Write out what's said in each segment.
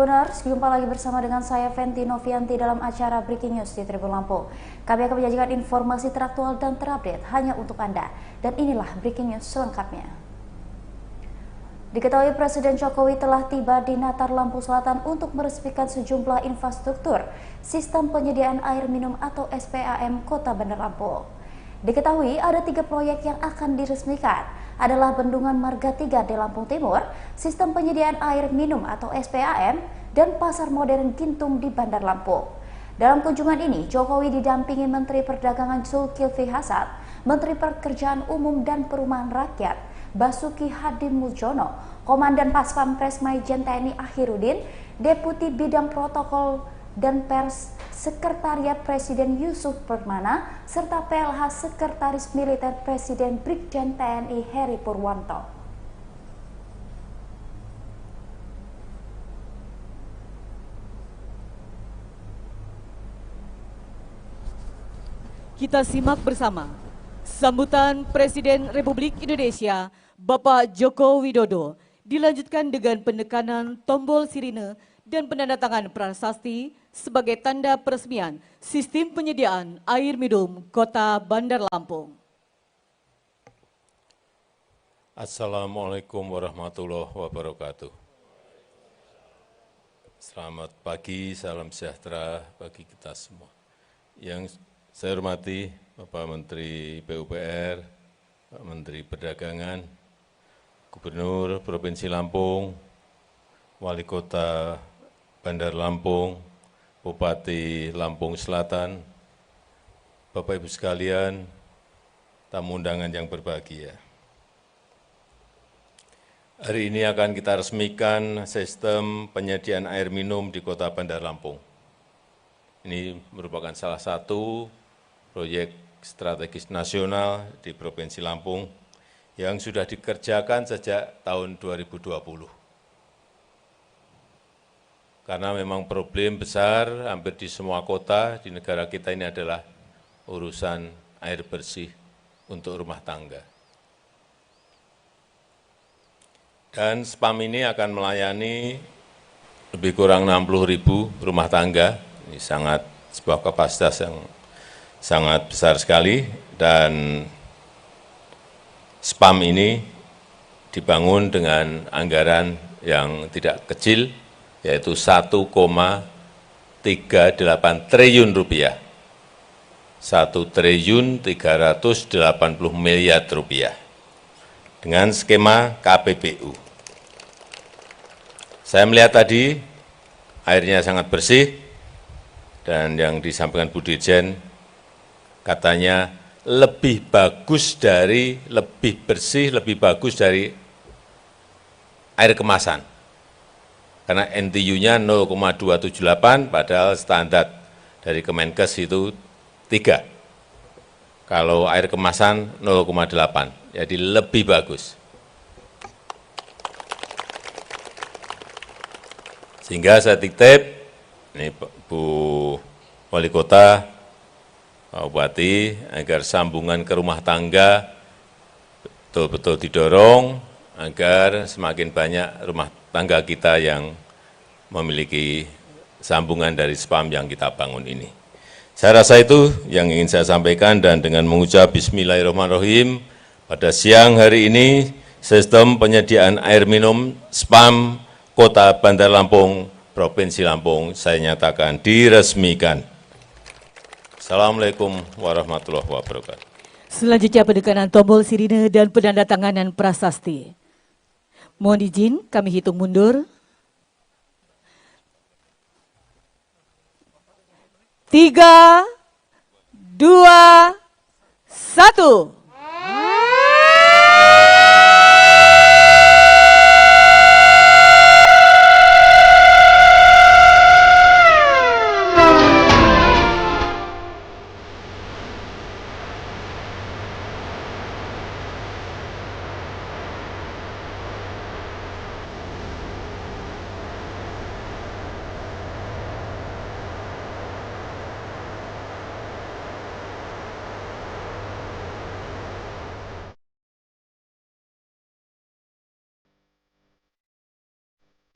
Tribuners, jumpa lagi bersama dengan saya Fenty Novianti dalam acara Breaking News di Tribun Lampung. Kami akan menyajikan informasi teraktual dan terupdate hanya untuk Anda. Dan inilah Breaking News selengkapnya. Diketahui Presiden Jokowi telah tiba di Natar, Lampung Selatan untuk meresmikan sejumlah infrastruktur sistem penyediaan air minum atau SPAM Kota Bandar Lampung. Diketahui ada 3 proyek yang akan diresmikan, adalah Bendungan Marga 3 di Lampung Timur, sistem penyediaan air minum atau SPAM, dan Pasar Modern Gintung di Bandar Lampung. Dalam kunjungan ini, Jokowi didampingi Menteri Perdagangan Zulkifli Hasan, Menteri Pekerjaan Umum dan Perumahan Rakyat Basuki Hadi Muljono, Komandan Paspampres Maijen TNI Akhirudin, Deputi Bidang Protokol dan Pers Sekretariat Presiden Yusuf Permana, serta PLH Sekretaris Militer Presiden Brigjen TNI Heri Purwanto. Kita simak bersama sambutan Presiden Republik Indonesia Bapak Joko Widodo dilanjutkan dengan penekanan tombol sirine dan penandatangan prasasti sebagai tanda peresmian sistem penyediaan air minum Kota Bandar Lampung. Assalamualaikum warahmatullahi wabarakatuh. Selamat pagi, salam sejahtera bagi kita semua. Yang saya hormati Bapak Menteri PUPR, Pak Menteri Perdagangan, Gubernur Provinsi Lampung, Wali Kota Bandar Lampung, Bupati Lampung Selatan, Bapak Ibu sekalian, tamu undangan yang berbahagia. Hari ini akan kita resmikan sistem penyediaan air minum di Kota Bandar Lampung. Ini merupakan salah satu proyek strategis nasional di Provinsi Lampung yang sudah dikerjakan sejak tahun 2020. Karena memang problem besar hampir di semua kota di negara kita ini adalah urusan air bersih untuk rumah tangga. Dan SPAM ini akan melayani lebih kurang 60.000 rumah tangga. Ini sebuah kapasitas yang sangat besar sekali, dan SPAM ini dibangun dengan anggaran yang tidak kecil, yaitu 1,38 triliun rupiah, 1.380 miliar rupiah, dengan skema KPBU. Saya melihat tadi airnya sangat bersih, dan yang disampaikan Bu Dirjen katanya lebih bersih, lebih bagus dari air kemasan. Karena NTU-nya 0,278, padahal standar dari Kemenkes itu 3. Kalau air kemasan 0,8, jadi lebih bagus. Sehingga saya titip, ini Bu Wali Kota, Pak Bupati, agar sambungan ke rumah tangga betul-betul didorong, agar semakin banyak rumah tangga kita yang memiliki sambungan dari SPAM yang kita bangun ini. Saya rasa itu yang ingin saya sampaikan, dan dengan mengucap Bismillahirrahmanirrahim, pada siang hari ini sistem penyediaan air minum SPAM Kota Bandar Lampung, Provinsi Lampung saya nyatakan diresmikan. Assalamualaikum warahmatullahi wabarakatuh. Selanjutnya penekanan tombol sirine dan penandatanganan prasasti. Mohon izin kami hitung mundur. 3, 2, 1.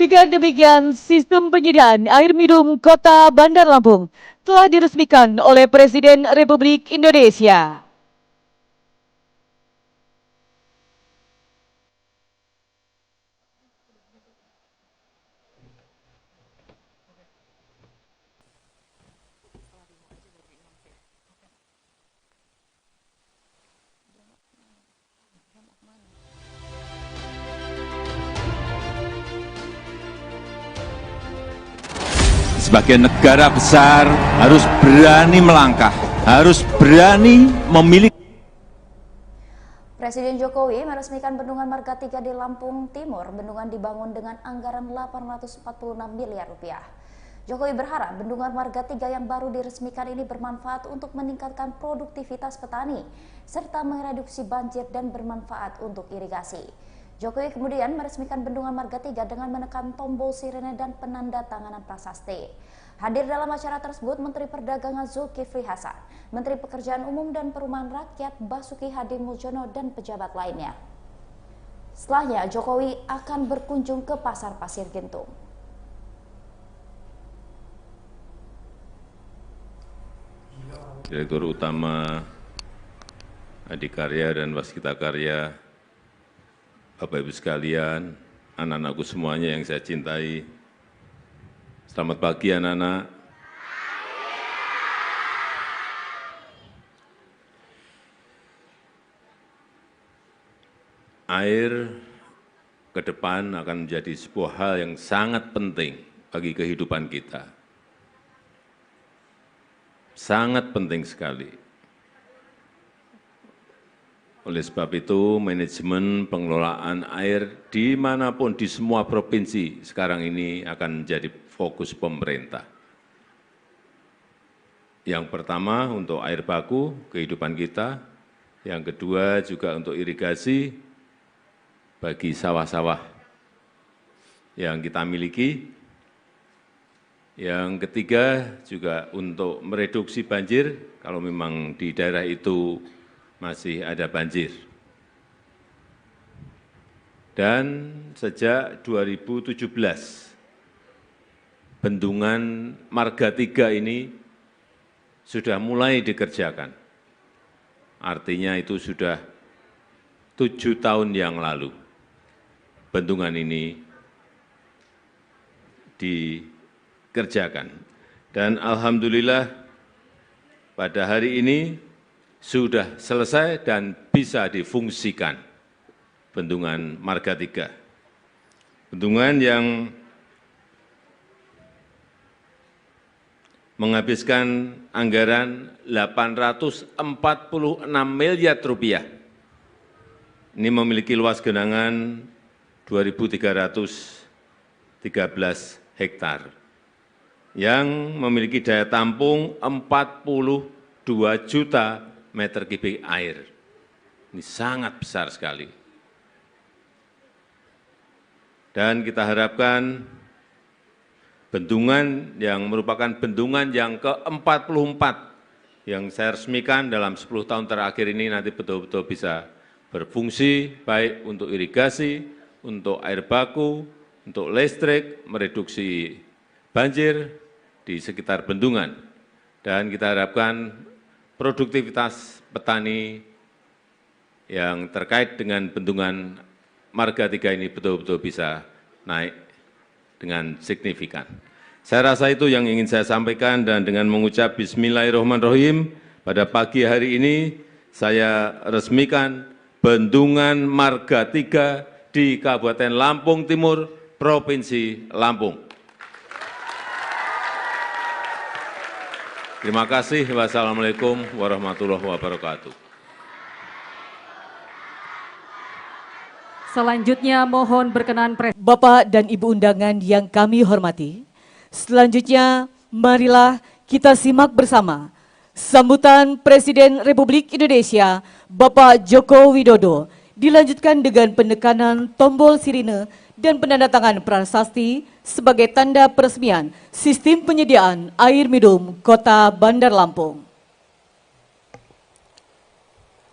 Dengan demikian, sistem penyediaan air minum Kota Bandar Lampung telah diresmikan oleh Presiden Republik Indonesia. Sebagai negara besar harus berani melangkah, harus berani memiliki. Presiden Jokowi meresmikan Bendungan Marga 3 di Lampung Timur. Bendungan dibangun dengan anggaran 846 miliar rupiah. Jokowi berharap Bendungan Marga 3 yang baru diresmikan ini bermanfaat untuk meningkatkan produktivitas petani, serta mereduksi banjir dan bermanfaat untuk irigasi. Jokowi kemudian meresmikan Bendungan Marga 3 dengan menekan tombol sirene dan penanda tanganan prasasti. Hadir dalam acara tersebut Menteri Perdagangan Zulkifli Hasan, Menteri Pekerjaan Umum dan Perumahan Rakyat Basuki Hadi Muljono dan pejabat lainnya. Setelahnya Jokowi akan berkunjung ke Pasar Pasir Gintung. Direktur Utama Adikarya dan Waskita Karya, Bapak Ibu sekalian, anak-anakku semuanya yang saya cintai, selamat pagi anak-anak. Air ke depan akan menjadi sebuah hal yang sangat penting bagi kehidupan kita. Sangat penting sekali. Oleh sebab itu, manajemen pengelolaan air dimanapun di semua provinsi sekarang ini akan menjadi fokus pemerintah. Yang pertama untuk air baku, kehidupan kita. Yang kedua juga untuk irigasi bagi sawah-sawah yang kita miliki. Yang ketiga juga untuk mereduksi banjir kalau memang di daerah itu masih ada banjir. Dan sejak 2017, Bendungan Marga 3 ini sudah mulai dikerjakan. Artinya itu sudah 7 tahun yang lalu, bendungan ini dikerjakan. Dan alhamdulillah pada hari ini sudah selesai dan bisa difungsikan Bendungan Marga 3. Bendungan yang menghabiskan anggaran 846 miliar rupiah. Ini memiliki luas genangan 2.313 hektar yang memiliki daya tampung 42 juta meter kubik air. Ini sangat besar sekali. Dan kita harapkan bendungan yang merupakan bendungan yang ke-44 yang saya resmikan dalam 10 tahun terakhir ini nanti betul-betul bisa berfungsi baik untuk irigasi, untuk air baku, untuk listrik, mereduksi banjir di sekitar bendungan. Dan kita harapkan produktivitas petani yang terkait dengan Bendungan Marga 3 ini betul-betul bisa naik dengan signifikan. Saya rasa itu yang ingin saya sampaikan, dan dengan mengucap Bismillahirrahmanirrahim, pada pagi hari ini saya resmikan Bendungan Marga 3 di Kabupaten Lampung Timur, Provinsi Lampung. Terima kasih. Wassalamualaikum warahmatullahi wabarakatuh. Selanjutnya mohon berkenan Bapak dan Ibu undangan yang kami hormati. Selanjutnya marilah kita simak bersama sambutan Presiden Republik Indonesia Bapak Joko Widodo dilanjutkan dengan penekanan tombol sirine dan penandatangan prasasti sebagai tanda peresmian sistem penyediaan air minum Kota Bandar Lampung.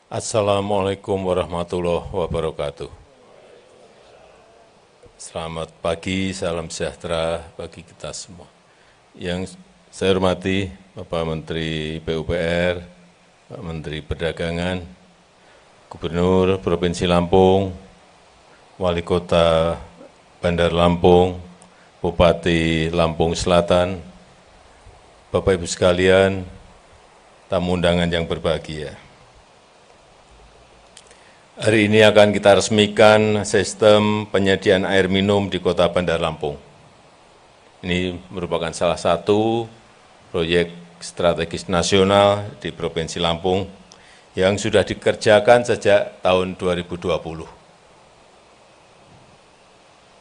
Assalamualaikum warahmatullahi wabarakatuh. Selamat pagi, salam sejahtera bagi kita semua. Yang saya hormati Bapak Menteri PUPR, Pak Menteri Perdagangan, Gubernur Provinsi Lampung, Wali Kota Bandar Lampung, Bupati Lampung Selatan, Bapak Ibu sekalian, tamu undangan yang berbahagia. Hari ini akan kita resmikan sistem penyediaan air minum di Kota Bandar Lampung. Ini merupakan salah satu proyek strategis nasional di Provinsi Lampung yang sudah dikerjakan sejak tahun 2020.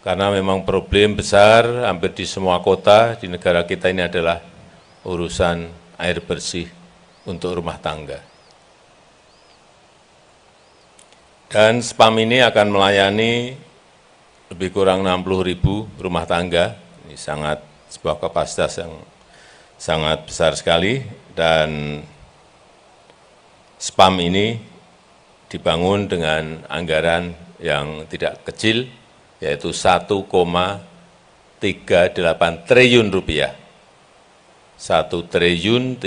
Karena memang problem besar hampir di semua kota di negara kita ini adalah urusan air bersih untuk rumah tangga. Dan SPAM ini akan melayani lebih kurang 60.000 rumah tangga. Ini sebuah kapasitas yang sangat besar sekali, dan SPAM ini dibangun dengan anggaran yang tidak kecil, yaitu 1,38 triliun rupiah. 1.380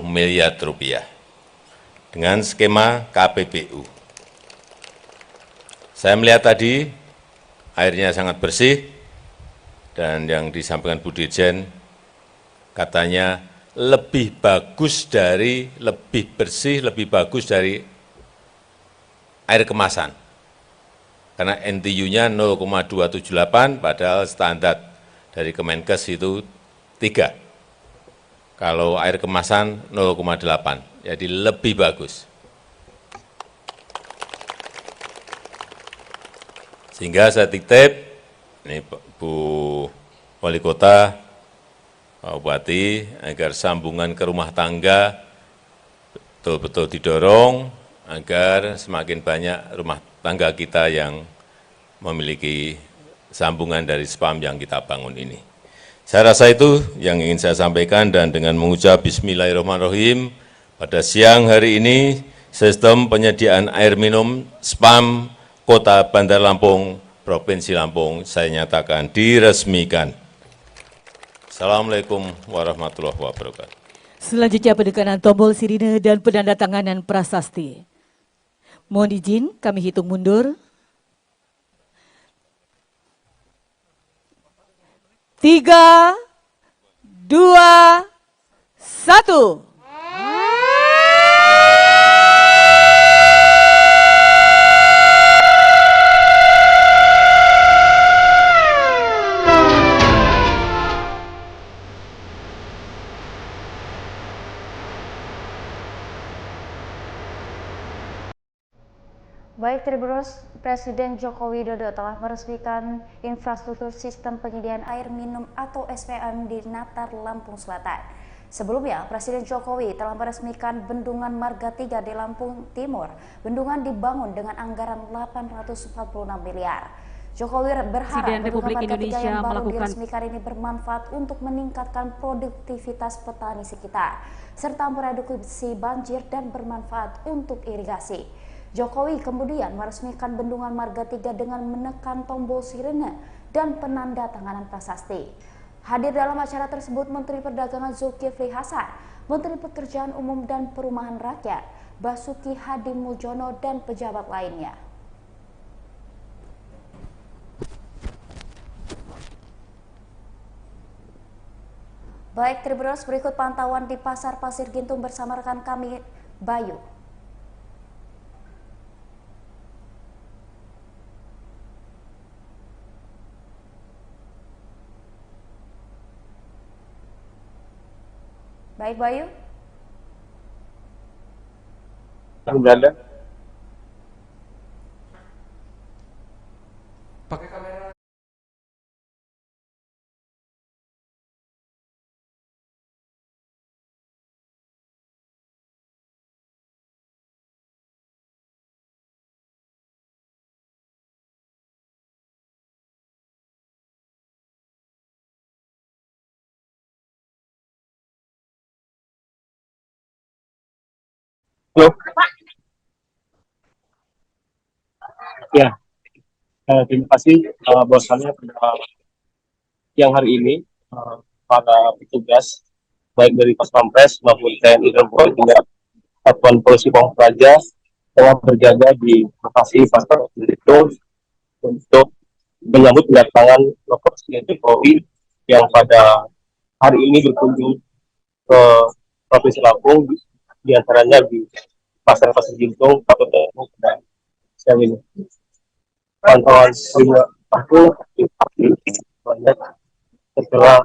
miliar rupiah dengan skema KPBU. Saya melihat tadi airnya sangat bersih, dan yang disampaikan Bu Dirjen katanya lebih bersih, lebih bagus dari air kemasan. Karena NTU-nya 0,278, padahal standar dari Kemenkes itu 3. Kalau air kemasan 0,8, jadi lebih bagus. Sehingga saya titip, ini Bu Wali Kota, Pak Bupati, agar sambungan ke rumah tangga betul-betul didorong, agar semakin banyak rumah tangga kita yang memiliki sambungan dari SPAM yang kita bangun ini. Saya rasa itu yang ingin saya sampaikan, dan dengan mengucap Bismillahirrahmanirrahim, pada siang hari ini sistem penyediaan air minum SPAM Kota Bandar Lampung, Provinsi Lampung saya nyatakan diresmikan. Assalamualaikum warahmatullahi wabarakatuh. Selanjutnya penekanan tombol sirine dan penandatanganan prasasti. Mohon izin kami hitung mundur. 3, 2, 1. Baik, Tribuners, Presiden Joko Widodo telah meresmikan infrastruktur sistem penyediaan air minum atau SPAM di Natar, Lampung Selatan. Sebelumnya, Presiden Jokowi telah meresmikan Bendungan Marga 3 di Lampung Timur. Bendungan dibangun dengan anggaran 846 miliar. Jokowi berharap Bendungan Marga 3 yang baru diresmikan ini bermanfaat untuk meningkatkan produktivitas petani sekitar, serta mereduksi banjir dan bermanfaat untuk irigasi. Jokowi kemudian meresmikan Bendungan Marga 3 dengan menekan tombol sirene dan penandatanganan prasasti. Hadir dalam acara tersebut Menteri Perdagangan Zulkifli Hasan, Menteri Pekerjaan Umum dan Perumahan Rakyat Basuki Hadi Mulyono, dan pejabat lainnya. Baik, Tribuners, berikut pantauan di Pasar Pasir Gintung bersama rekan kami Bayu. Baik, Bayu. Belanda. Pakai kamera. Ya, Terima kasih bahwasannya pada siang hari ini para petugas baik dari Pas Pampres maupun TNI dan Polri hingga Satuan Polisi Pamung Praja telah berjaga di lokasi Pasar itu untuk menyambut kedatangan Bapak Presiden Jokowi yang pada hari ini berkunjung ke Provinsi Lampung, diantaranya di Pasar Pasar Jintung, Kabupaten Lampung dan siang ini. Pantauan lima aku banyak setelah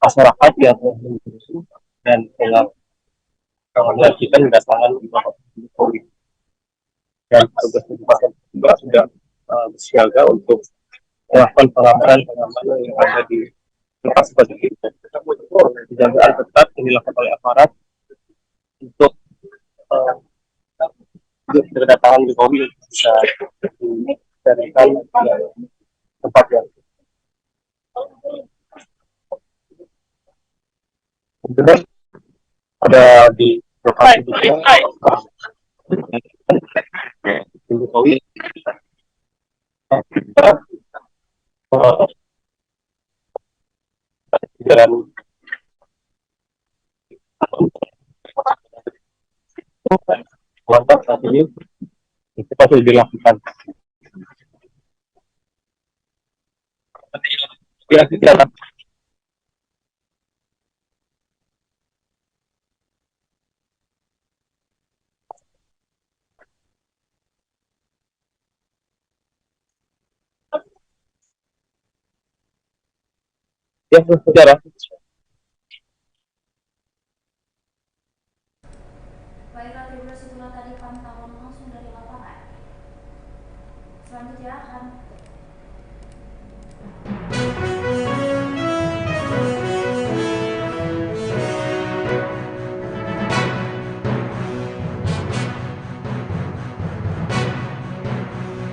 masyarakat yang menunggu dan telah menyaksikan kedatangan Bapak Jokowi dan petugas juga sudah bersiaga untuk melakukan pengamanan yang ada di lokasi seperti ini. Penjagaan ketat yang dilakukan oleh aparat untuk kedatangan Jokowi bisa dicarikan tempat yang benar ada di lokasi Jokowi jalan mantap saat ini itu pasti dilakukan. Ya, kita ya, saudara. Baiklah, terima kasih tadi pantauan langsung dari lapangan. Selanjutnya akan